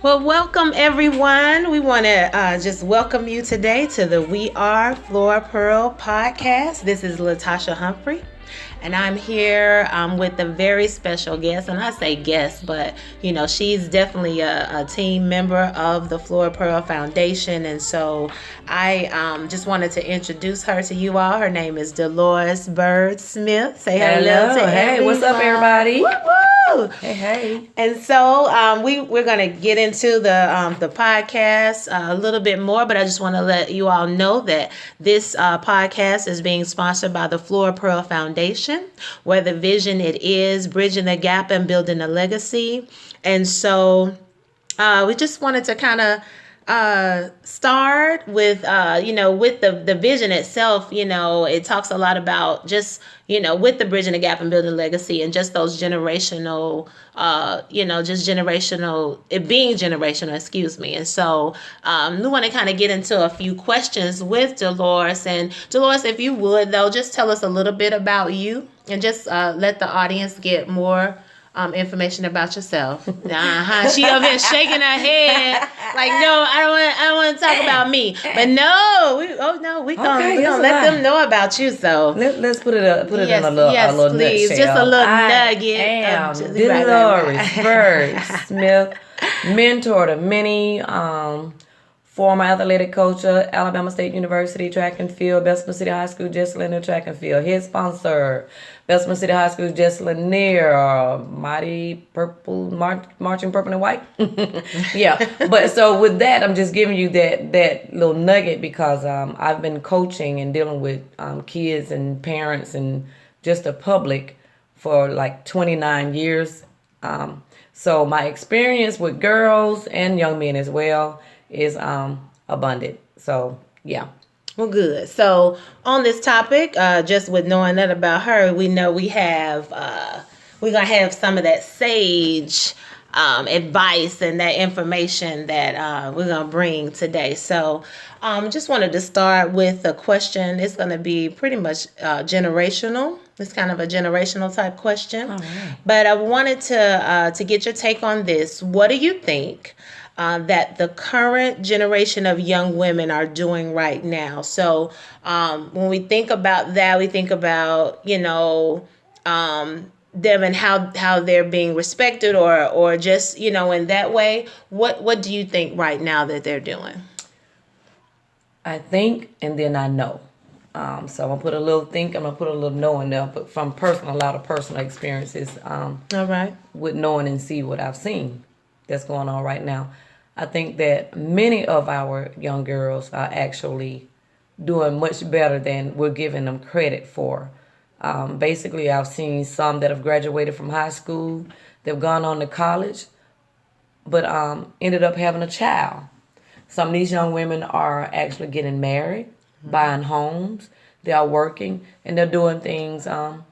Well, welcome everyone. We want to just welcome you today to the We Are Flora Pearl podcast. This is Latasha Humphrey, and I'm here with a very special guest. And I say guest, but she's definitely a team member of the Flora Pearl Foundation. And so I just wanted to introduce her to you all. Her name is Delores Byrd Smith. Say hello to Hey, what's up, everybody? Woo-woo! Hey. And so we're going to get into the podcast a little bit more, but I just want to let you all know that this podcast is being sponsored by the Flora Pearl Foundation, where the vision it is bridging the gap and building a legacy. And so we just wanted to kind of start with with the vision itself. It talks a lot about just with the bridging the gap and building legacy, and just those generational just generational, it being generational, excuse me. And so we want to kind of get into a few questions with Delores. And Delores, if you would though, just tell us a little bit about you, and just let the audience get more information about yourself. She over here shaking her head like, no, I don't want to talk about me. But no, we gonna let them know about you. So let's put it in a little please, nutshell. just a little nugget. I am Delores Byrd Smith, mentor to many. Former athletic coach at Alabama State University track and field, Bessemer City High School, Jess Lanier track and field. Head sponsor, Bessemer City High School, Jess Lanier, Mighty Purple, Marching Purple and White. Yeah, but so with that, I'm just giving you that little nugget because I've been coaching and dealing with kids and parents and just the public for like 29 years. So my experience with girls and young men as well is abundant. So yeah. Well, good. So on this topic, just with knowing that about her, we know we're gonna have some of that sage advice and that information that we're gonna bring today. So just wanted to start with a question. It's gonna be pretty much generational. It's kind of a generational type question. All right. But I wanted to get your take on this. What do you think that the current generation of young women are doing right now? So when we think about that, we think about, them and how they're being respected or just, in that way. What do you think right now that they're doing? I think and then I know. So I'm going to put a little think, I'm going to put a little know in there, but from a lot of personal experiences All right. with knowing and see what I've seen that's going on right now. I think that many of our young girls are actually doing much better than we're giving them credit for. Basically, I've seen some that have graduated from high school, they've gone on to college, but ended up having a child. Some of these young women are actually getting married, buying homes, they are working, and they're doing things the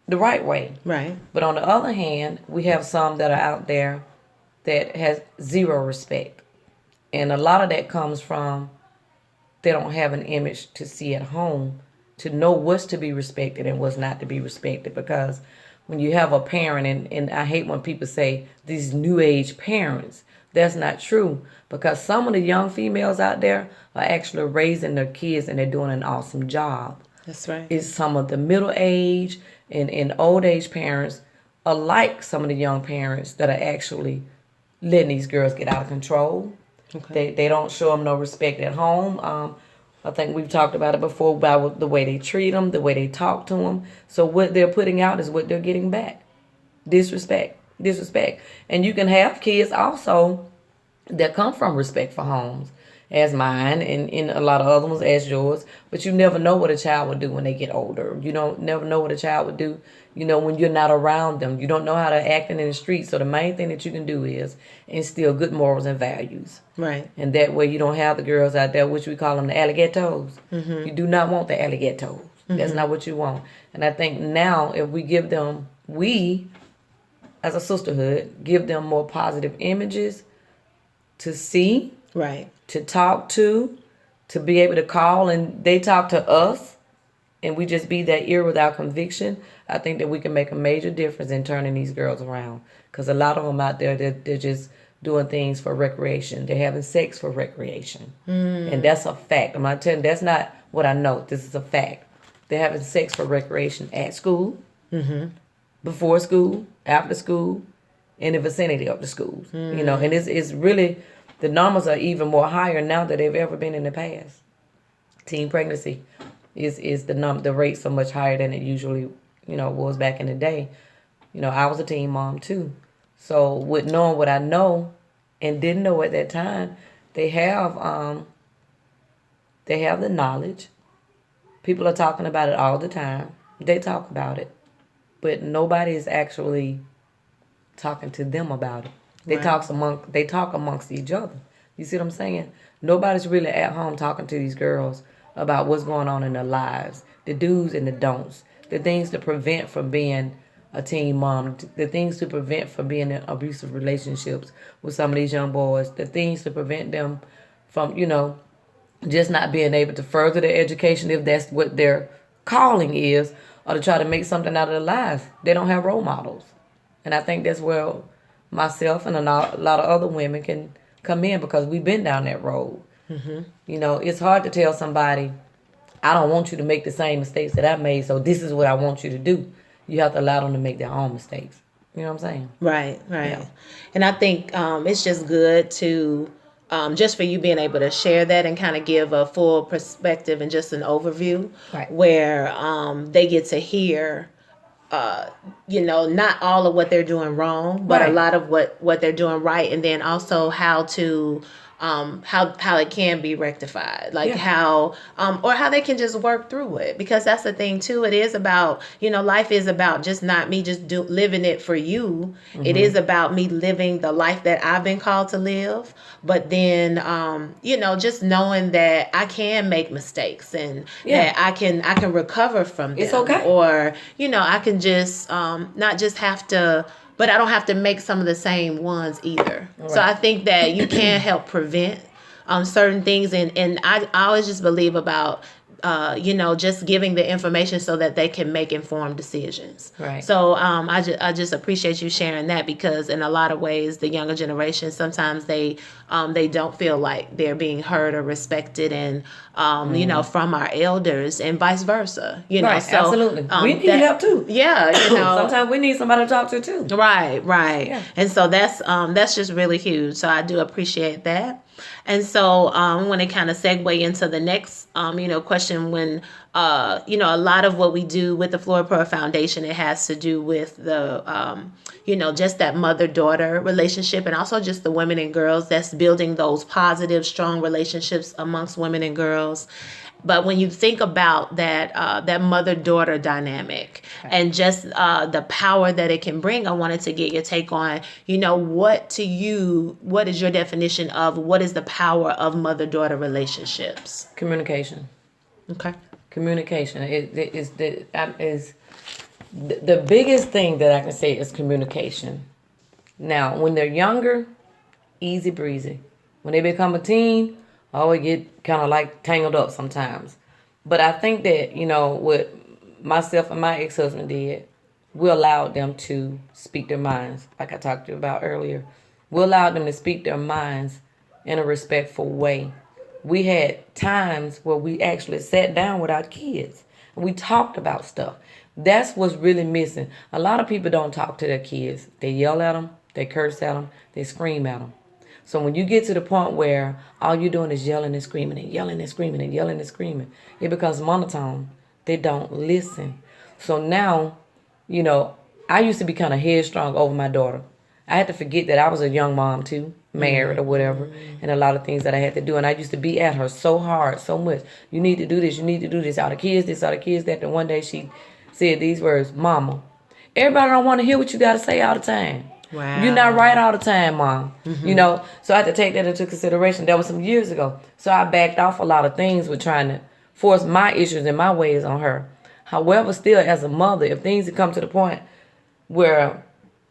right way. Right. But on the other hand, we have some that are out there that has zero respect. And a lot of that comes from they don't have an image to see at home to know what's to be respected and what's not to be respected. Because when you have a parent, and I hate when people say these new age parents, that's not true. Because some of the young females out there are actually raising their kids and they're doing an awesome job. That's right. It's some of the middle age and old age parents are like some of the young parents that are actually letting these girls get out of control. Okay. They don't show them no respect at home. I think we've talked about it before about the way they treat them, the way they talk to them. So what they're putting out is what they're getting back. Disrespect. And you can have kids also that come from respectful homes, as mine and a lot of other ones as yours. But you never know what a child will do when they get older. You don't never know what a child would do when you're not around them. You don't know how they're acting in the street. So the main thing that you can do is instill good morals and values. Right. And that way you don't have the girls out there, which we call them the alligators. Mm-hmm. You do not want the alligators. Mm-hmm. That's not what you want. And I think now if we give them, as a sisterhood, give them more positive images to see, right, to talk to be able to call, and they talk to us, and we just be that ear without conviction, I think that we can make a major difference in turning these girls around. Because a lot of them out there, they're just doing things for recreation. They're having sex for recreation. And that's a fact. I'm not telling you, that's not what I know. This is a fact. They're having sex for recreation at school, before school, after school, in the vicinity of the schools. You know, and it's really, the numbers are even more higher now than they've ever been in the past. Teen pregnancy is the rates are much higher than it usually, was back in the day. I was a teen mom too. So with knowing what I know and didn't know at that time, they have the knowledge. People are talking about it all the time. They talk about it. But nobody is actually talking to them about it. They talk amongst each other. You see what I'm saying? Nobody's really at home talking to these girls about what's going on in their lives, the do's and the don'ts, the things to prevent from being a teen mom, the things to prevent from being in abusive relationships with some of these young boys, the things to prevent them from, just not being able to further their education if that's what their calling is, or to try to make something out of their lives. They don't have role models. And I think that's where myself and a lot of other women can come in, because we've been down that road. It's hard to tell somebody, I don't want you to make the same mistakes that I made, so this is what I want you to do. You have to allow them to make their own mistakes. You know what I'm saying? Right. Yeah. And I think it's just good to, just for you being able to share that and kind of give a full perspective and just an overview, where they get to hear, not all of what they're doing wrong, but a lot of what they're doing right, and then also how to how it can be rectified, how or how they can just work through it, because that's the thing too. It is about, life is about just not me just living it for you. It is about me living the life that I've been called to live, but then just knowing that I can make mistakes and that I can recover from them. It's okay. Or I can just not just have to, but I don't have to make some of the same ones either. Right. So I think that you can help prevent certain things. And I always just believe about, just giving the information so that they can make informed decisions. Right. So I just appreciate you sharing that, because in a lot of ways, the younger generation, sometimes they don't feel like they're being heard or respected, and from our elders, and vice versa. Right. So, absolutely. We need help too. Yeah. Sometimes we need somebody to talk to too. Right. Yeah. And so that's just really huge. So I do appreciate that. And so I want to kind of segue into the next, question. When, a lot of what we do with the Flora Pearl Foundation, it has to do with the, just that mother-daughter relationship, and also just the women and girls that's building those positive, strong relationships amongst women and girls. But when you think about that mother-daughter dynamic, and just the power that it can bring, I wanted to get your take on, what is your definition of what is the power of mother-daughter relationships? Communication. Okay. Communication is the biggest thing that I can say is communication. Now, when they're younger, easy breezy. When they become a teen, we get kind of like tangled up sometimes. But I think that, what myself and my ex-husband did, we allowed them to speak their minds, like I talked to you about earlier. We allowed them to speak their minds in a respectful way. We had times where we actually sat down with our kids and we talked about stuff. That's what's really missing. A lot of people don't talk to their kids. They yell at them, they curse at them, they scream at them. So when you get to the point where all you're doing is yelling and screaming and yelling and screaming and yelling and screaming, it becomes monotone. They don't listen. So now, I used to be kind of headstrong over my daughter. I had to forget that I was a young mom too, married or whatever, and a lot of things that I had to do. And I used to be at her so hard, so much. You need to do this, you need to do this. All the kids this, all the kids that. And one day she said these words, "Mama, everybody don't want to hear what you got to say all the time. Wow. You're not right all the time, Mom." So I had to take that into consideration. That was some years ago. So I backed off a lot of things with trying to force my issues and my ways on her. However, still as a mother, if things have come to the point where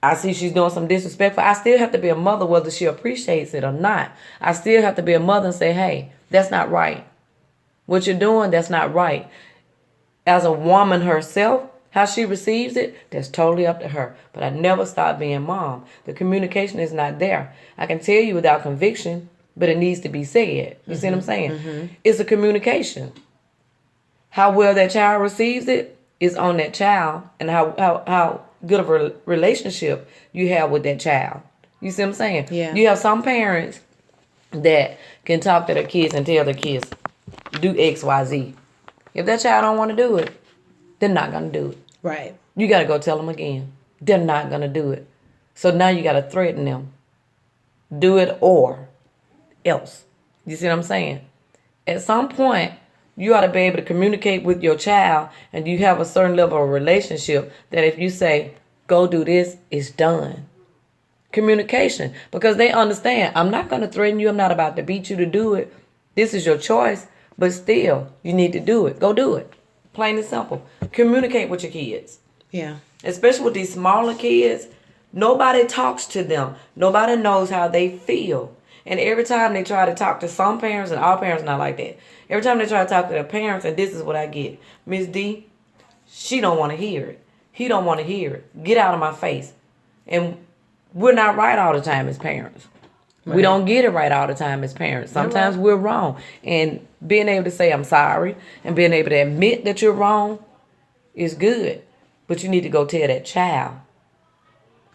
I see she's doing some disrespectful, I still have to be a mother whether she appreciates it or not. I still have to be a mother and say, hey, that's not right. What you're doing, that's not right. As a woman herself, How she receives it, that's totally up to her. But I never stop being mom. The communication is not there. I can tell you without conviction, but it needs to be said. You see what I'm saying? It's a communication. How well that child receives it is on that child, and how good of a relationship you have with that child. You see what I'm saying? Yeah. You have some parents that can talk to their kids and tell their kids, do X, Y, Z. If that child don't want to do it, they're not going to do it. Right. You got to go tell them again. They're not going to do it. So now you got to threaten them. Do it or else. You see what I'm saying? At some point, you ought to be able to communicate with your child, and you have a certain level of relationship that if you say, go do this, it's done. Communication. Because they understand, I'm not going to threaten you. I'm not about to beat you to do it. This is your choice. But still, you need to do it. Go do it. Plain and simple. Communicate with your kids. Yeah. Especially with these smaller kids. Nobody talks to them. Nobody knows how they feel. And every time they try to talk to some parents, and all parents are not like that. Every time they try to talk to their parents, and this is what I get. Miss D, she don't want to hear it. He don't want to hear it. Get out of my face. And we're not right all the time as parents. Right. We don't get it right all the time as parents. Sometimes we're wrong. And being able to say I'm sorry and being able to admit that you're wrong is good. But you need to go tell that child.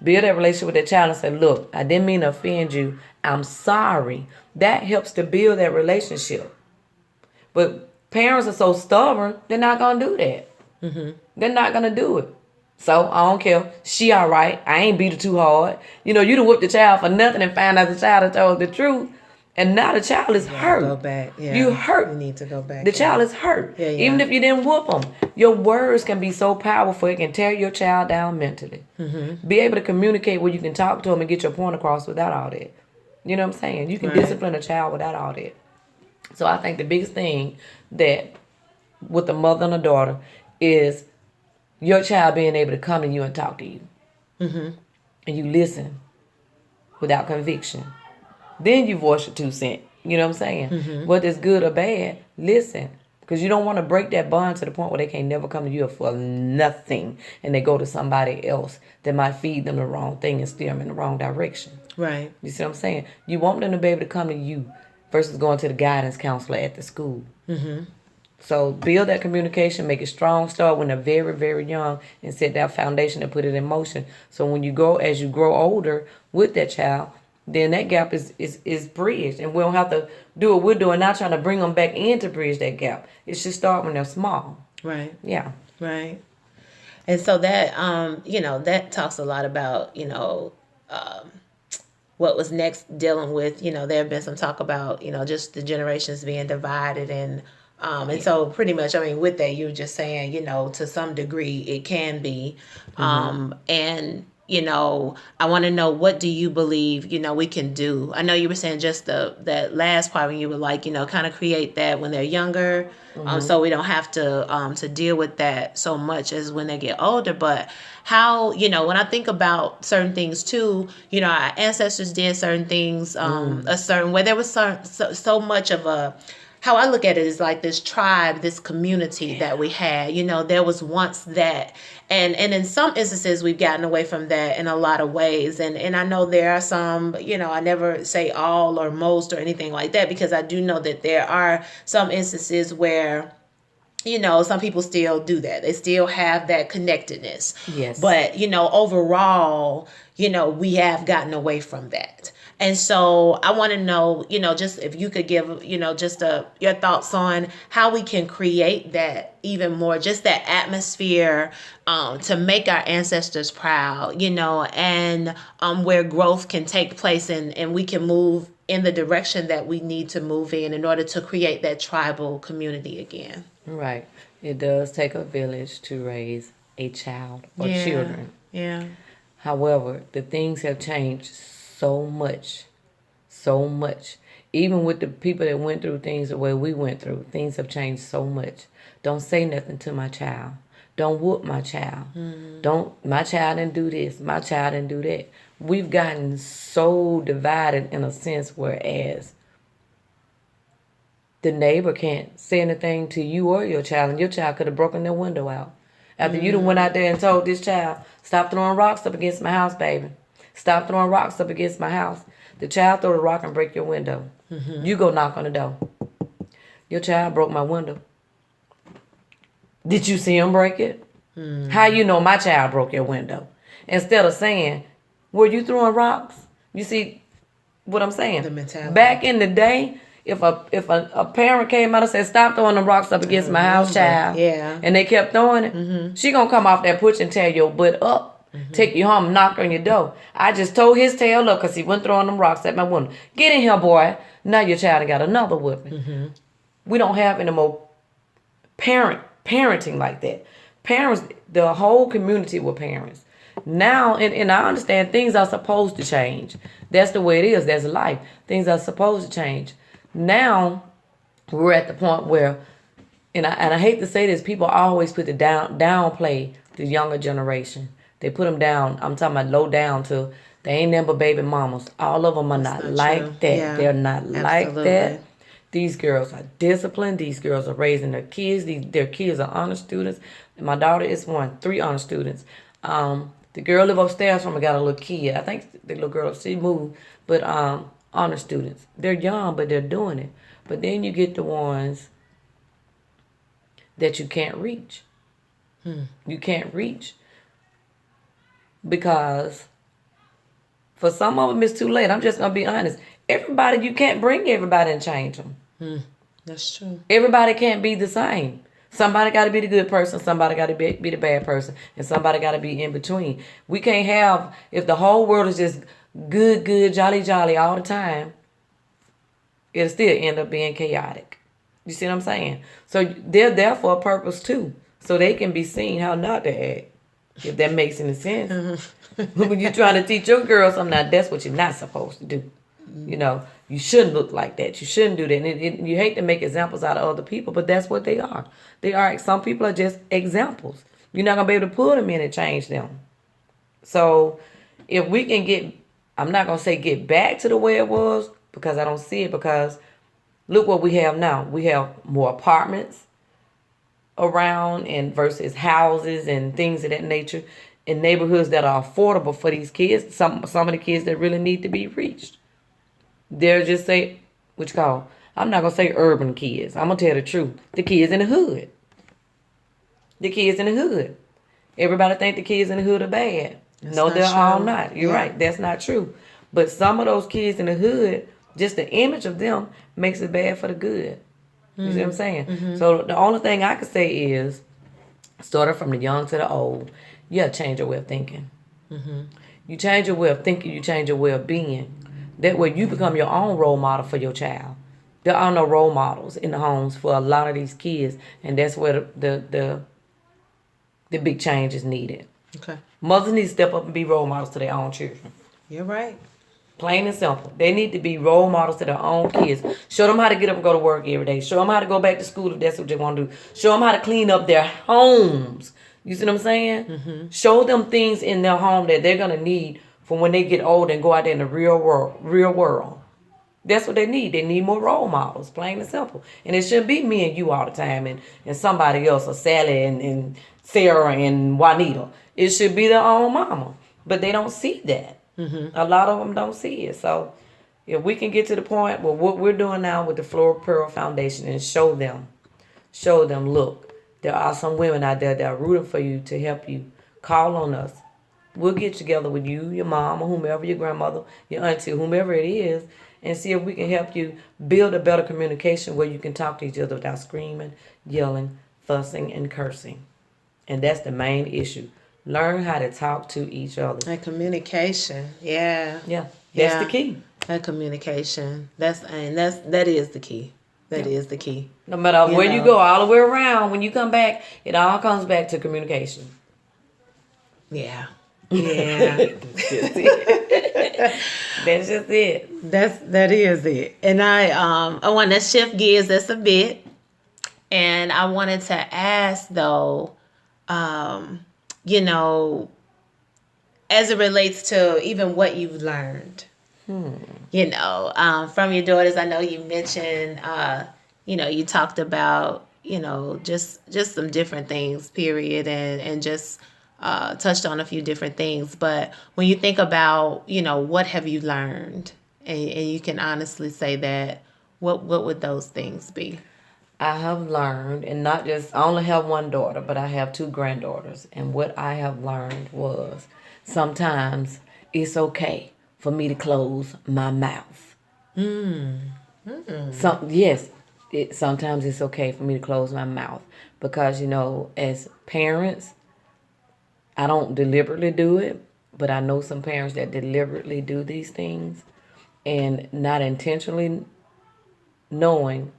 Build that relationship with that child and say, look, I didn't mean to offend you. I'm sorry. That helps to build that relationship. But parents are so stubborn, they're not going to do that. They're not going to do it. So, I don't care. She all right. I ain't beat her too hard. You know, you done whooped the child for nothing and find out the child had told the truth. And now the child is hurt. Go back. Yeah. You hurt. You need to go back. The child is hurt. Yeah. Even if you didn't whoop them. Your words can be so powerful. It can tear your child down mentally. Be able to communicate where you can talk to them and get your point across without all that. You know what I'm saying? You can discipline a child without all that. So I think the biggest thing that with a mother and a daughter is your child being able to come to you and talk to you. And you listen without conviction. Then you voice your 2 cents. You know what I'm saying? Whether it's good or bad, listen. Because you don't want to break that bond to the point where they can't never come to you for nothing. And they go to somebody else that might feed them the wrong thing and steer them in the wrong direction. Right. You see what I'm saying? You want them to be able to come to you versus going to the guidance counselor at the school. So build that communication, make it strong, start when they're very, very young, and set that foundation and put it in motion. So when you grow, as you grow older with that child, then that gap is bridged. And we don't have to do what we're doing now, trying to bring them back in to bridge that gap. It should start when they're small. Right. Yeah. Right. And so that, that talks a lot about, what was next dealing with, there have been some talk about, just the generations being divided and so pretty much, with that, you were just saying, to some degree it can be. And, I want to know, what do you believe, we can do? I know you were saying just that last part when you were like, kind of create that when they're younger. So we don't have to deal with that so much as when they get older. But how, when I think about certain things too, our ancestors did certain things a certain way. There was so much of a, how I look at it is like this tribe, this community that we had. There was once that. And in some instances, we've gotten away from that in a lot of ways. And I know there are some, I never say all or most or anything like that, because I do know that there are some instances where, some people still do that. They still have that connectedness. Yes. But, overall, we have gotten away from that. And so I want to know, just if you could give, just your thoughts on how we can create that even more, just that atmosphere to make our ancestors proud, and where growth can take place and we can move in the direction that we need to move in order to create that tribal community again. Right. It does take a village to raise a child or children. Yeah. However, the things have changed so much. Even with the people that went through things the way we went through, things have changed so much. Don't say nothing to my child. Don't whoop my child. My child didn't do this. My child didn't do that. We've gotten so divided in a sense, whereas the neighbor can't say anything to you or your child, and your child could have broken their window out. After you done went out there and told this child, stop throwing rocks up against my house, baby. Stop throwing rocks up against my house. The child throw the rock and break your window. You go knock on the door. Your child broke my window. Did you see him break it? How you know my child broke your window? Instead of saying, were you throwing rocks? You see what I'm saying? The mentality. Back in the day, if a parent came out and said, stop throwing the rocks up against my house, child, and they kept throwing it, she gonna come off that porch and tear your butt up. Take you home and knock on your door. I just tore his tail up because he went throwing them rocks at my window. Get in here, boy. Now your child got another whipping. We don't have any more parenting like that. Parents, the whole community were parents. Now, and I understand things are supposed to change. That's the way it is. That's life. Things are supposed to change. Now, we're at the point where, and I hate to say this, people always put the downplay the younger generation. They put them down. I'm talking about low down to they ain't never baby mamas. All of them are not like true. that. Yeah, they're not like absolutely. that. These girls are disciplined. These girls are raising their kids. Their kids are honor students. My daughter is 3 honor students. The girl live upstairs from me got a little kid. I think the little girl, she moved. But honor students. They're young, but they're doing it. But then you get the ones that you can't reach. You can't reach. Because for some of them, it's too late. I'm just going to be honest. Everybody, you can't bring everybody and change them. That's true. Everybody can't be the same. Somebody got to be the good person. Somebody got to be the bad person. And somebody got to be in between. We can't have, if the whole world is just good, jolly all the time, it'll still end up being chaotic. You see what I'm saying? So they're there for a purpose too. So they can be seen how not to act. If that makes any sense. When you're trying to teach your girls something, now that's what you're not supposed to do. You know, you shouldn't look like that. You shouldn't do that. And you hate to make examples out of other people, but that's what they are. They are. Some people are just examples. You're not going to be able to pull them in and change them. So if we can get, I'm not going to say get back to the way it was, because I don't see it, because look what we have now. We have more apartments around and versus houses and things of that nature in neighborhoods that are affordable for these kids. Some of the kids that really need to be reached. They're just say, what you call, I'm not going to say urban kids. I'm going to tell the truth. The kids in the hood. The kids in the hood. Everybody think the kids in the hood are bad. No, they're all not. You're right. That's not true. But some of those kids in the hood, just the image of them makes it bad for the good. You see what I'm saying? So the only thing I could say is, starting from the young to the old, you have to change your way of thinking. You change your way of thinking, you change your way of being. That way you become your own role model for your child. There are no role models in the homes for a lot of these kids, and that's where the big change is needed. Okay. Mothers need to step up and be role models to their own children. You're right. Plain and simple. They need to be role models to their own kids. Show them how to get up and go to work every day. Show them how to go back to school if that's what they want to do. Show them how to clean up their homes. You see what I'm saying? Show them things in their home that they're going to need for when they get old and go out there in the real world. That's what they need. They need more role models, plain and simple. And it shouldn't be me and you all the time and somebody else, or Sally and Sarah and Juanita. It should be their own mama. But they don't see that. A lot of them don't see it. So if we can get to the point where what we're doing now with the Flora Pearl Foundation and show them, look, there are some women out there that are rooting for you to help you. Call on us. We'll get together with you, your mom, or whomever, your grandmother, your auntie, whomever it is, and see if we can help you build a better communication where you can talk to each other without screaming, yelling, fussing, and cursing. And that's the main issue. Learn how to talk to each other. And communication. Yeah. Yeah. That's the key. And communication. That is the key. That is the key. No matter where you go, all the way around, when you come back, it all comes back to communication. Yeah. Yeah. That's just it. That is it. And I want to shift gears just a bit. And I wanted to ask though, you know, as it relates to even what you've learned, from your daughters. I know you mentioned, you talked about, just some different things, period, and just touched on a few different things. But when you think about, what have you learned, and you can honestly say that, what would those things be? I have learned, and not just, I only have one daughter, but I have two granddaughters. And what I have learned was sometimes it's okay for me to close my mouth. Yes, sometimes it's okay for me to close my mouth because, as parents, I don't deliberately do it, but I know some parents that deliberately do these things and not intentionally knowing.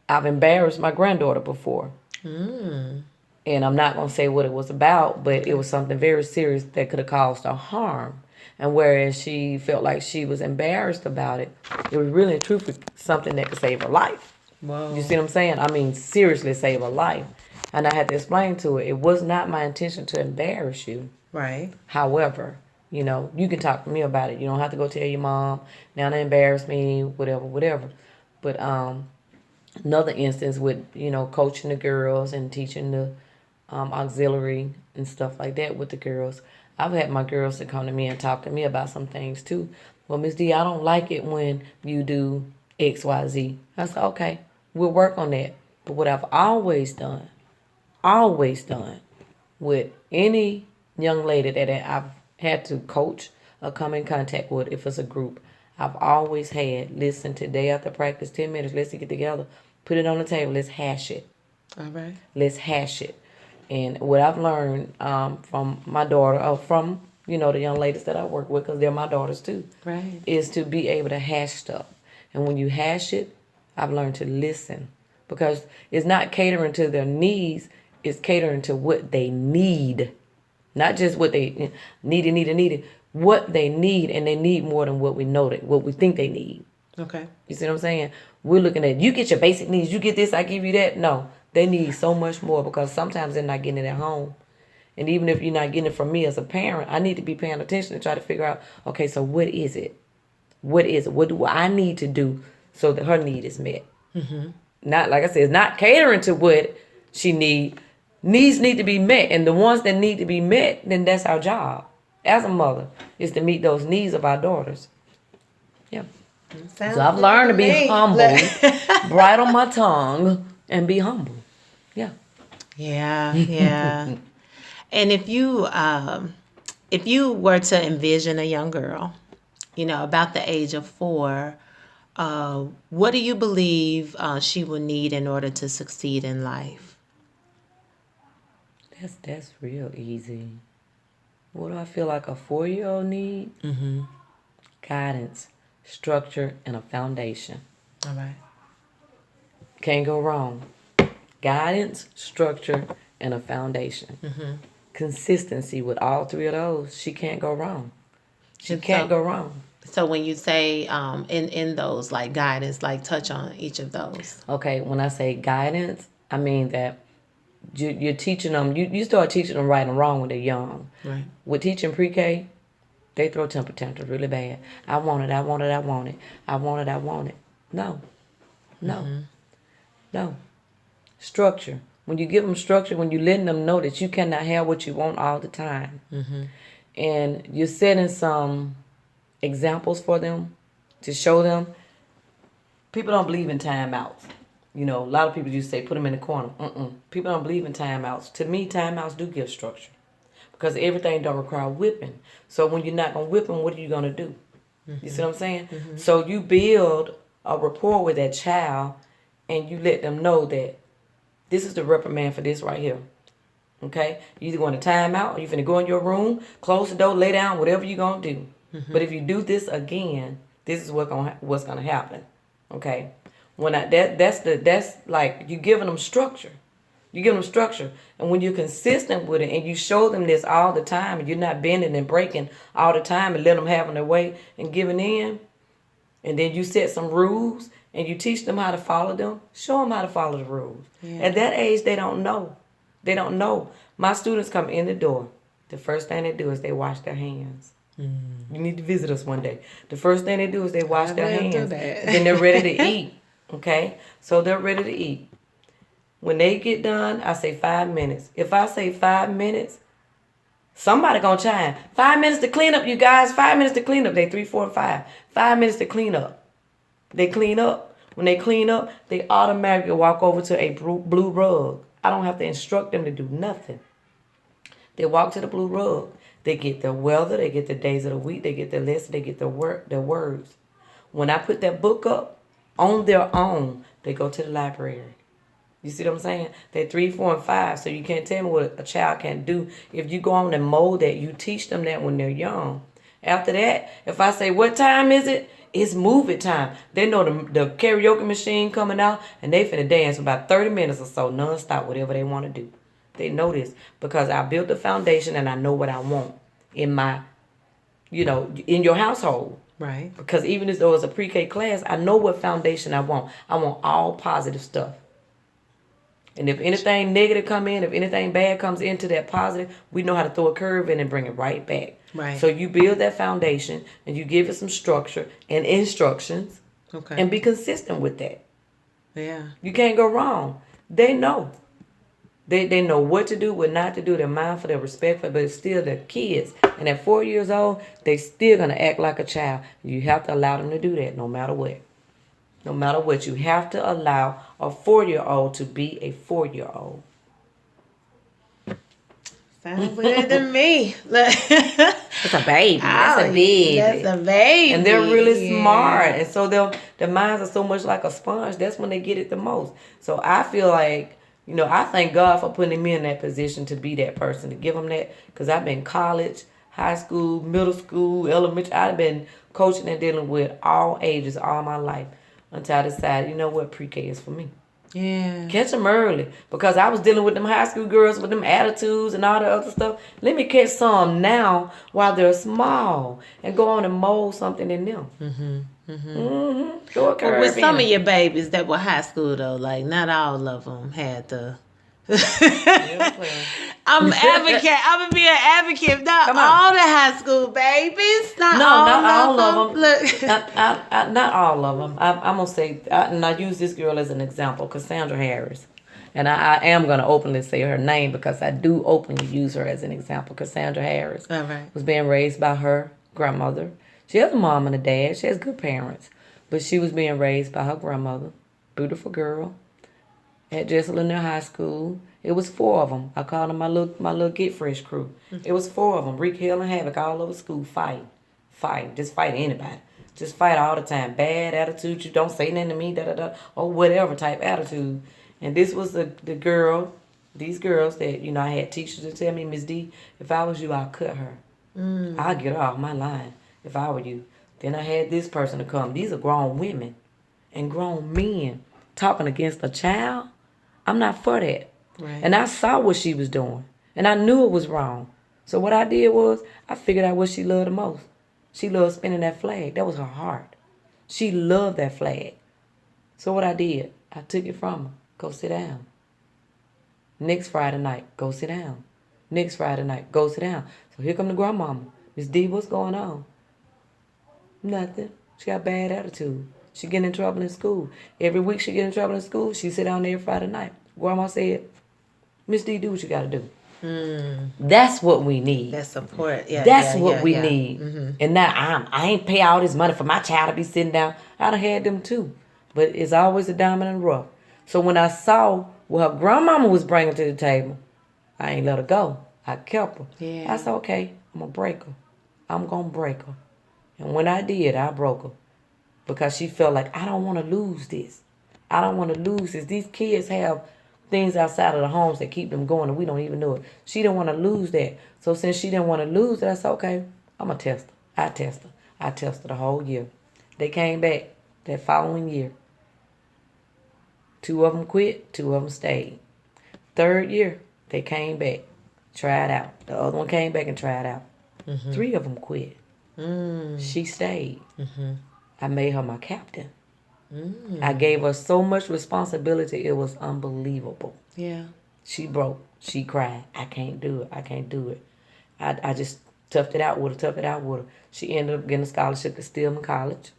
I've embarrassed my granddaughter before. And I'm not going to say what it was about, but it was something very serious that could have caused her harm. And whereas she felt like she was embarrassed about it, it was really and truthfully something that could save her life. Whoa. You see what I'm saying? I mean, seriously save her life. And I had to explain to her, it was not my intention to embarrass you. Right. However, you can talk to me about it. You don't have to go tell your mom, now they embarrass me, whatever. But another instance with, coaching the girls and teaching the auxiliary and stuff like that with the girls. I've had my girls to come to me and talk to me about some things too. Well, Miss D, I don't like it when you do X, Y, Z. I said, okay, we'll work on that. But what I've always done with any young lady that I've had to coach or come in contact with, if it's a group, I've always had, listen, today after practice, 10 minutes, let's get together, put it on the table, let's hash it. All right. Let's hash it. And what I've learned from my daughter, or from, the young ladies that I work with, because they're my daughters too, right, is to be able to hash stuff. And when you hash it, I've learned to listen. Because it's not catering to their needs, it's catering to what they need. Not just what they needed. What they need, and they need more than what we think they need. Okay. You see what I'm saying? We're looking at, you get your basic needs, you get this, I give you that. No, they need so much more because sometimes they're not getting it at home. And even if you're not getting it from me as a parent, I need to be paying attention to try to figure out, okay, so what is it? What is it? What do I need to do so that her need is met? Mm-hmm. Not, like I said, it's not catering to what she needs. Needs need to be met. And the ones that need to be met, then that's our job as a mother, is to meet those needs of our daughters. Yeah. So I've learned to be humble, bridle my tongue, and be humble. Yeah. Yeah. And if you were to envision a young girl, about the age of 4, what do you believe she will need in order to succeed in life? That's real easy. What do I feel like a 4-year-old need? Mm-hmm. Guidance, structure, and a foundation. All right. Can't go wrong. Guidance, structure, and a foundation. Mm-hmm. Consistency with all 3 of those. She can't go wrong. She can't go wrong. So when you say in those, like guidance, like touch on each of those. Okay, when I say guidance, I mean that you're teaching them, you start teaching them right and wrong when they're young. Right. With teaching pre-K, they throw temper tantrums really bad. I want it. No. Mm-hmm. No. Structure. When you give them structure, when you're letting them know that you cannot have what you want all the time. Mm-hmm. And you're setting some examples for them to show them. People don't believe in timeouts. A lot of people just say, put them in the corner. People don't believe in timeouts. To me, timeouts do give structure. Because everything don't require whipping. So when you're not going to whip them, what are you going to do? Mm-hmm. You see what I'm saying? Mm-hmm. So you build a rapport with that child, and you let them know that this is the reprimand for this right here. Okay? You either going to time out, or you're going to go in your room, close the door, lay down, whatever you're going to do. Mm-hmm. But if you do this again, this is what's going to happen. Okay? That's like you giving them structure. You give them structure. And when you're consistent with it and you show them this all the time, and you're not bending and breaking all the time and let them have their way and giving in, and then you set some rules and you teach them how to follow them, show them how to follow the rules. Yeah. At that age, they don't know. My students come in the door. The first thing they do is they wash their hands. Mm. You need to visit us one day. The first thing they do is they wash their hands. Then they're ready to eat. Okay? So they're ready to eat. When they get done, I say 5 minutes. If I say 5 minutes, somebody gonna chime. 5 minutes to clean up, you guys. 5 minutes to clean up. They 3, 4, 5. 5 minutes to clean up. They clean up. When they clean up, they automatically walk over to a blue rug. I don't have to instruct them to do nothing. They walk to the blue rug. They get their weather. They get the days of the week. They get their lesson. They get their words. When I put that book up on their own, they go to the library. You see what I'm saying? They're 3, 4, and 5, so you can't tell me what a child can do. If you go on and mold that, you teach them that when they're young. After that, if I say, what time is it? It's movie time. They know the karaoke machine coming out, and they finna dance for about 30 minutes or so, nonstop, whatever they want to do. They know this because I built the foundation and I know what I want in my, in your household. Right. Because even though it's a pre-K class, I know what foundation I want. I want all positive stuff. And if anything negative come in, if anything bad comes into that positive, we know how to throw a curve in and bring it right back. Right. So you build that foundation and you give it some structure and instructions. Okay. And be consistent with that. Yeah. You can't go wrong. They know. They know what to do, what not to do. They're mindful, they're respectful, but it's still their kids. And at 4 years old, they still going to act like a child. You have to allow them to do that no matter what. No matter what, you have to allow a 4-year-old to be a 4-year-old. Sounds weird to me. It's a baby. That's a baby. That's a baby. And they're really smart. And so their minds are so much like a sponge. That's when they get it the most. So I feel like, I thank God for putting me in that position to be that person, to give them that. Because I've been college, high school, middle school, elementary. I've been coaching and dealing with all ages all my life. Until I decided, what, pre-K is for me. Yeah. Catch them early. Because I was dealing with them high school girls with them attitudes and all the other stuff. Let me catch some now while they're small and go on and mold something in them. Throw a curve with some in. of your babies that were high school, though, like, not all of them had the... I'm an advocate. I'm gonna be an advocate. Not all the high school babies. Not all of them. Look, not all of them. I'm gonna say, and I use this girl as an example, Cassandra Harris, and I am gonna openly say her name because I do openly use her as an example. Cassandra Harris was being raised by her grandmother. She has a mom and a dad. She has good parents, but she was being raised by her grandmother. Beautiful girl. At Jesselyn High School. It was 4 of them. I called them my little Get Fresh crew. It was 4 of them. Wreak hell and havoc all over school. Fighting. Just fight anybody. Just fight all the time. Bad attitude. You don't say nothing to me. Or whatever type attitude. And this was the girl. These girls that I had teachers to tell me, Miss D, if I was you, I'd cut her. I'd get her off my line if I were you. Then I had this person to come. These are grown women and grown men talking against a child. I'm not for that. Right. And I saw what she was doing. And I knew it was wrong. So what I did was, I figured out what she loved the most. She loved spinning that flag. That was her heart. She loved that flag. So what I did, I took it from her. Go sit down. Next Friday night, go sit down. Next Friday night, go sit down. So here come the grandmama. Miss D, what's going on? Nothing. She got bad attitude. She getting in trouble in school. Every week she get in trouble in school. She sit down there Friday night. Grandma said, Miss D, do what you got to do. That's what we need. That's support. Yeah, That's what we need. Mm-hmm. And now I ain't pay all this money for my child to be sitting down. I'd have had them too. But it's always a diamond in the rough. So when I saw what her grandmama was bringing to the table, I ain't let her go. I kept her. Yeah. I said, okay, I'm going to break her. I'm going to break her. And when I did, I broke her. Because she felt like, I don't want to lose this. I don't want to lose this. These kids have things outside of the homes that keep them going and we don't even know it. She didn't want to lose that. So since she didn't want to lose it, I said, okay, I'm going to test her. I tested her the whole year. They came back that following year. 2 of them quit, 2 of them stayed. 3rd year, they came back, tried out. The other one came back and tried out. 3 of them quit. She stayed. I made her my captain. I gave her so much responsibility, it was unbelievable. Yeah. She broke. She cried. I can't do it. I just toughed it out with her. She ended up getting a scholarship to Stillman College.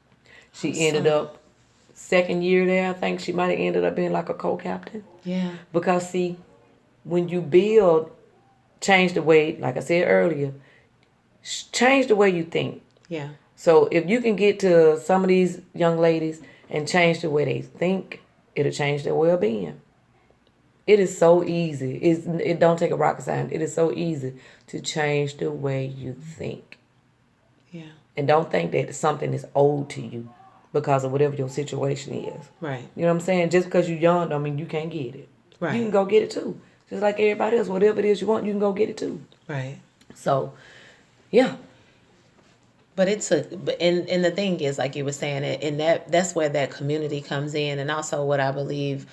She ended up second year there, I think she might have ended up being like a co-captain. Yeah. Because see, when you build, change the way, like I said earlier, change the way you think. Yeah. So if you can get to some of these young ladies and change the way they think, it'll change their well-being. It is so easy. It don't take a rocket science. It is so easy to change the way you think. Yeah. And don't think that something is owed to you because of whatever your situation is. Right. You know what I'm saying? Just because you're young don't mean you can't get it. Right. You can go get it too. Just like everybody else. Whatever it is you want, you can go get it too. Right. So, yeah. But and the thing is, like you were saying, and that's where that community comes in, and also what I believe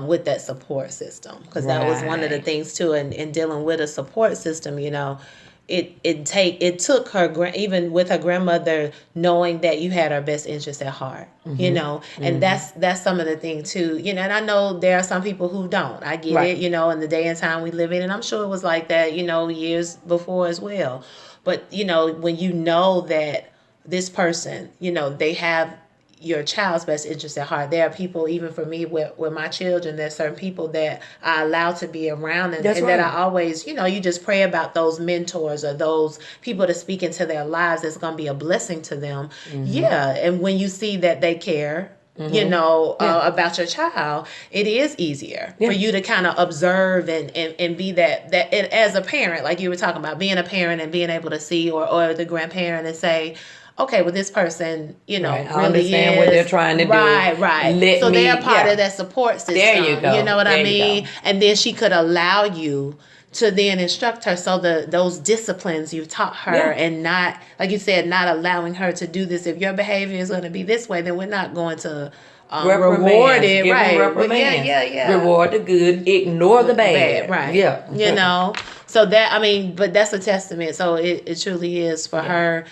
with that support system, because that was one of the things too, in dealing with a support system, you know, it took her, even with her grandmother, knowing that you had her best interest at heart, you know, and that's some of the thing too, you know, and I know there are some people who don't. I get it, you know, in the day and time we live in, and I'm sure it was like that, you know, years before as well. But, you know, when you know that this person, you know, they have your child's best interest at heart. There are people, even for me, with my children, there's certain people that I allow to be around. And that I always, you know, you just pray about those mentors or those people to speak into their lives that's going to be a blessing to them. Yeah. And when you see that they care, you know, about your child, it is easier for you to kind of observe and be that and as a parent, like you were talking about, being a parent and being able to see or the grandparent and say, okay, well, this person, you know, really understand what they're trying to do. Right. So they're part of that support system. There you go. You know what I mean? And then she could allow you to then instruct her, so those disciplines you've taught her, and not, like you said, not allowing her to do this. If your behavior is going to be this way, then we're not going to reward it. Yeah. Reward the good, ignore the bad. Right. Yeah. You know, so that, I mean, but that's a testament. So it truly is for her,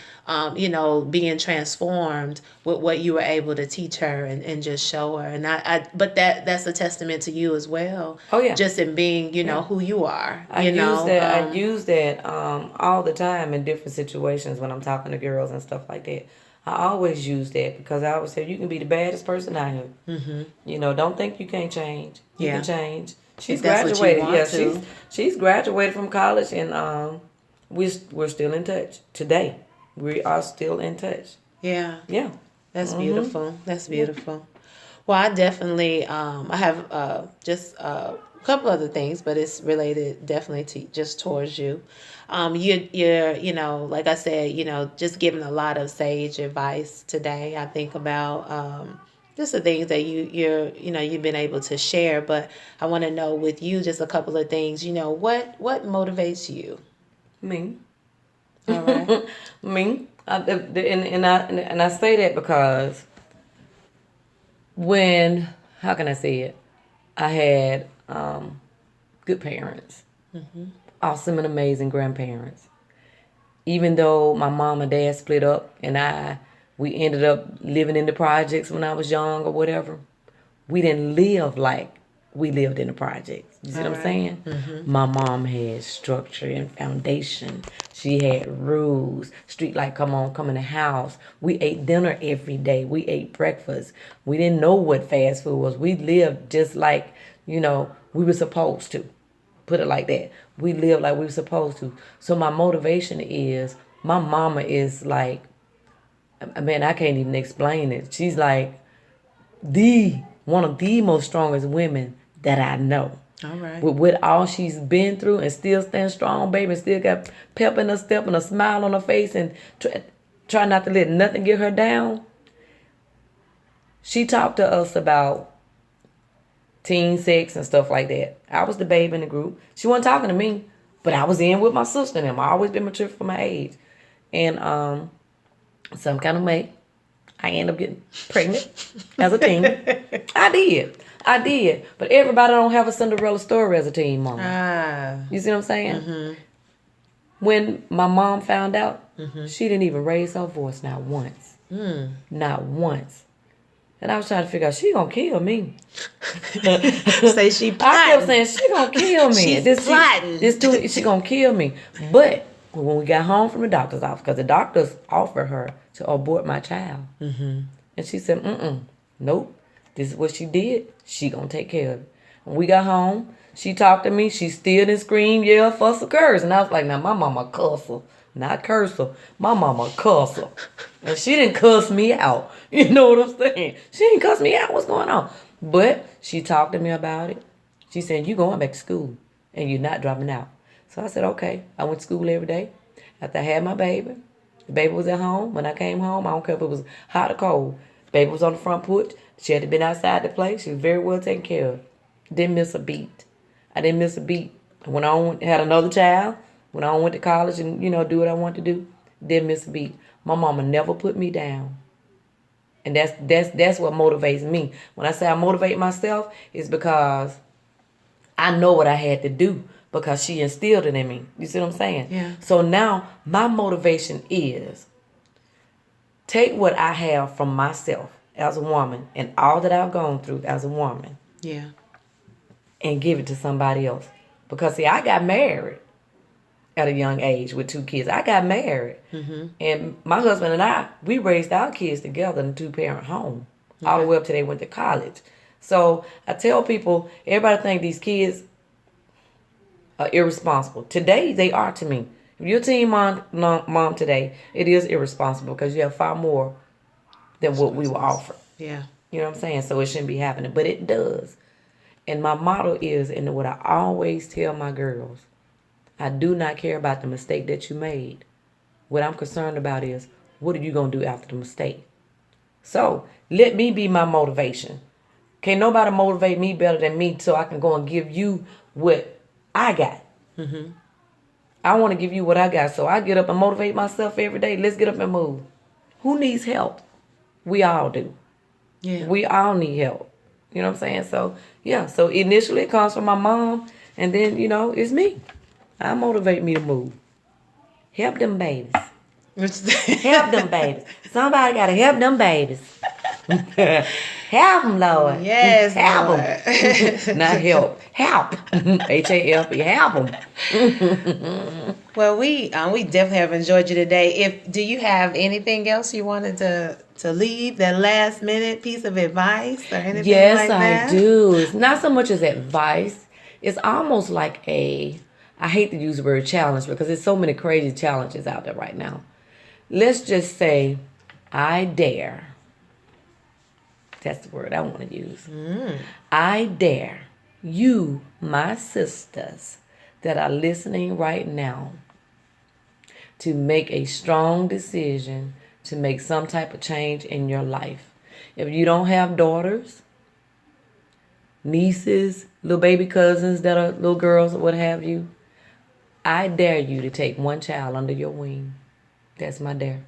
you know, being transformed with what you were able to teach her and just show her. And but that's a testament to you as well. Oh yeah. Just in being, you know, who you are. I use that all the time in different situations when I'm talking to girls and stuff like that. I always use that because I always say you can be the baddest person out here. Mm-hmm. You know, don't think you can't change. You can change. She's graduated. She's graduated from college, and we're still in touch today. We are still in touch. Yeah. Yeah. That's beautiful. That's beautiful. Well, I definitely I have just a couple other things, but it's related definitely to just towards you. You're you know, like I said, you know, just giving a lot of sage advice today. I think about just the things that you've been able to share, but I want to know with you just a couple of things. You know, what motivates you? Me. All right. Me. And I say that because how can I say it? I had good parents. Mm-hmm. Awesome and amazing grandparents. Even though my mom and dad split up and we ended up living in the projects when I was young or whatever, we didn't live like we lived in the projects. You see what I'm saying? Mm-hmm. My mom had structure and foundation. She had rules. Street light, come in the house. We ate dinner every day. We ate breakfast. We didn't know what fast food was. We lived just like, you know, we were supposed to. Put it like that. We live like we were supposed to. So my motivation is, my mama is like, man, I can't even explain it. She's like one of the most strongest women that I know. All right. With all she's been through and still stand strong, baby, and still got pep in her step and a smile on her face and try not to let nothing get her down. She talked to us about teen sex and stuff like that. I was the babe in the group. She wasn't talking to me, but I was in with my sister and them. I always been mature for my age. And some kind of way, I ended up getting pregnant as a teen. I did. But everybody don't have a Cinderella story as a teen mama. You see what I'm saying? Mm-hmm. When my mom found out, she didn't even raise her voice, not once. Not once. And I was trying to figure out, she gonna kill me. Say she plotting. I kept saying, she gonna kill me. She's plotting. She gonna kill me. But when we got home from the doctor's office, because the doctors offered her to abort my child. Mm-hmm. And she said, Nope. This is what she did. She gonna take care of it. When we got home, she talked to me. She still didn't scream, yell, fuss, or curse. And I was like, now my mama cuss her. Not curse her. My mama cuss her. And she didn't cuss me out. You know what I'm saying? She didn't cuss me out. What's going on? But she talked to me about it. She said, you going back to school and you're not dropping out. So I said, okay. I went to school every day. After I had my baby, the baby was at home. When I came home, I don't care if it was hot or cold. Baby was on the front porch. She had been outside to play. She was very well taken care of. Didn't miss a beat. I didn't miss a beat. When I had another child, when I went to college and, do what I wanted to do, didn't miss a beat. My mama never put me down. And that's what motivates me. When I say I motivate myself, it's because I know what I had to do because she instilled it in me. You see what I'm saying? Yeah. So now my motivation is take what I have from myself as a woman and all that I've gone through as a woman. Yeah. And give it to somebody else. Because, see, I got married at a young age with 2 kids. I got married. Mm-hmm. And my husband and I, we raised our kids together in a 2-parent home. Okay. All the way up till they went to college. So I tell people, everybody think these kids are irresponsible. Today, they are to me. If you're a teen mom today, it is irresponsible because you have far more than what we were offered. Yeah. You know what I'm saying? So it shouldn't be happening. But it does. And my motto is, and what I always tell my girls, I do not care about the mistake that you made. What I'm concerned about is, what are you going to do after the mistake? So let me be my motivation. Can't nobody motivate me better than me so I can go and give you what I got. Mm-hmm. I want to give you what I got. So I get up and motivate myself every day. Let's get up and move. Who needs help? We all do. Yeah. We all need help. You know what I'm saying? So, yeah. So, initially, it comes from my mom. And then, it's me. I motivate me to move. Help them babies. Help them babies. Somebody got to help them babies. Help them, Lord. Yes, help Lord. them. Not help. Help. H-A-L-P. Help them. Well, we definitely have enjoyed you today. Do you have anything else you wanted to leave, that last minute piece of advice or anything like that? Yes, I do. It's not so much as advice. It's almost like I hate to use the word challenge because there's so many crazy challenges out there right now. Let's just say, I dare. That's the word I want to use. I dare you, my sisters that are listening right now, to make a strong decision to make some type of change in your life. If you don't have daughters, nieces, little baby cousins that are little girls or what have you, I dare you to take one child under your wing. That's my dare.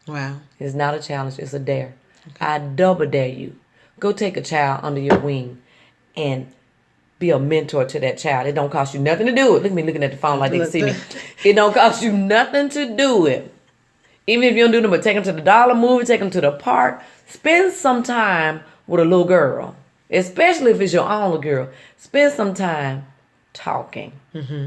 Wow. It's not a challenge, it's a dare. Okay. I double dare you. Go take a child under your wing and be a mentor to that child. It don't cost you nothing to do it. Look at me looking at the phone like they can see me. It don't cost you nothing to do it. Even if you don't do them, but take them to the dollar movie, take them to the park. Spend some time with a little girl. Especially if it's your own little girl. Spend some time talking. Mm-hmm.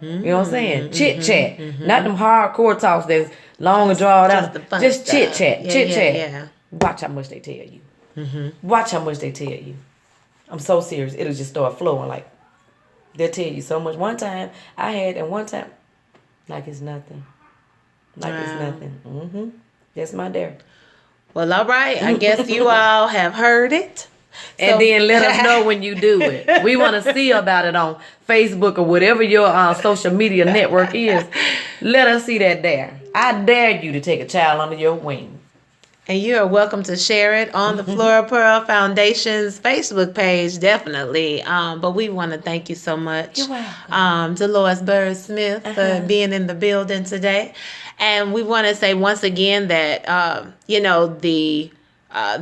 You know what I'm saying? Mm-hmm. Chit-chat. Mm-hmm. Not them hardcore talks that's long and drawn out. Just chit-chat. Chit-chat. Yeah. Watch how much they tell you. Mm-hmm. Watch how much they tell you. I'm so serious. It'll just start flowing. Like, they'll tell you so much. One time, I had, and one time, like it's nothing. Like it's nothing. Mm-hmm. That's my dare. Well, all right. I guess you all have heard it. And then let us know when you do it. We want to see about it on Facebook or whatever your social media network is. Let us see that dare. I dare you to take a child under your wing. And you are welcome to share it on the Flora Pearl Foundation's Facebook page, definitely. But we want to thank you so much, you're welcome. Delores Byrd Smith, for being in the building today. And we want to say once again that,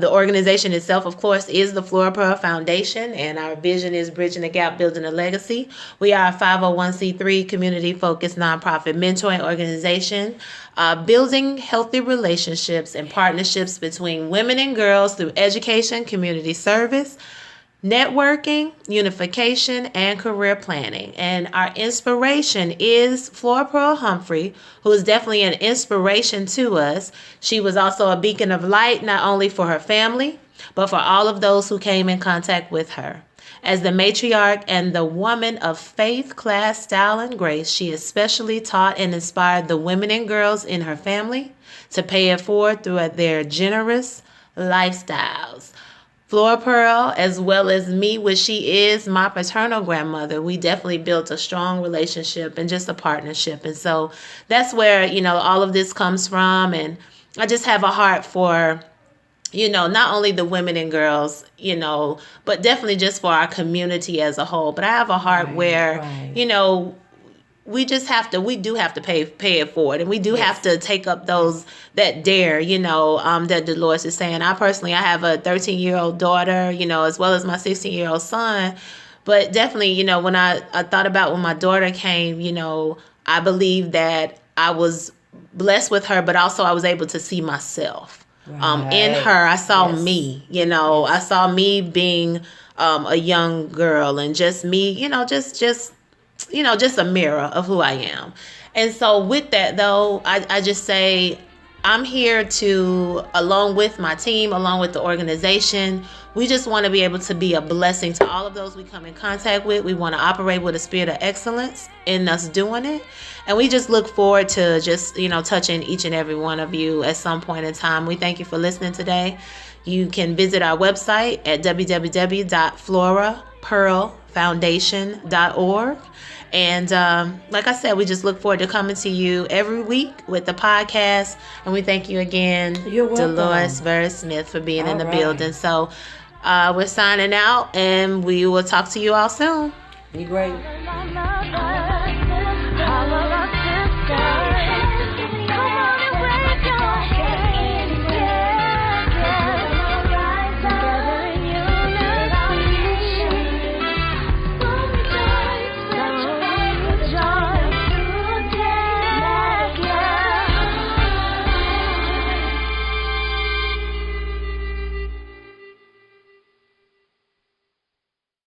the organization itself, of course, is the Flora Pearl Foundation, and our vision is bridging the gap, building a legacy. We are a 501c3 community-focused nonprofit mentoring organization, building healthy relationships and partnerships between women and girls through education, community service, networking, unification, and career planning. And our inspiration is Flora Pearl Humphrey, who is definitely an inspiration to us. She was also a beacon of light, not only for her family, but for all of those who came in contact with her. As the matriarch and the woman of faith, class, style, and grace, she especially taught and inspired the women and girls in her family to pay it forward through their generous lifestyles. Flora Pearl, as well as me, which she is my paternal grandmother, we definitely built a strong relationship and just a partnership. And so that's where, all of this comes from. And I just have a heart for, not only the women and girls, but definitely just for our community as a whole. But I have a heart where, we do have to pay it forward, and we do have to take up that dare, that Delores is saying. I have a 13-year-old daughter, as well as my 16-year-old son. But definitely, when I thought about when my daughter came, I believe that I was blessed with her, but also I was able to see myself in her. I saw me, I saw me being a young girl, and just me, just a mirror of who I am. And so with that, though, I just say I'm here to, along with my team, along with the organization, we just want to be able to be a blessing to all of those we come in contact with. We want to operate with a spirit of excellence in us doing it. And we just look forward to just, touching each and every one of you at some point in time. We thank you for listening today. You can visit our website at www.florapearlfoundation.org. And like I said, we just look forward to coming to you every week with the podcast. And we thank you again, Delores Byrd Smith, for being in the building. So we're signing out, and we will talk to you all soon. Be great.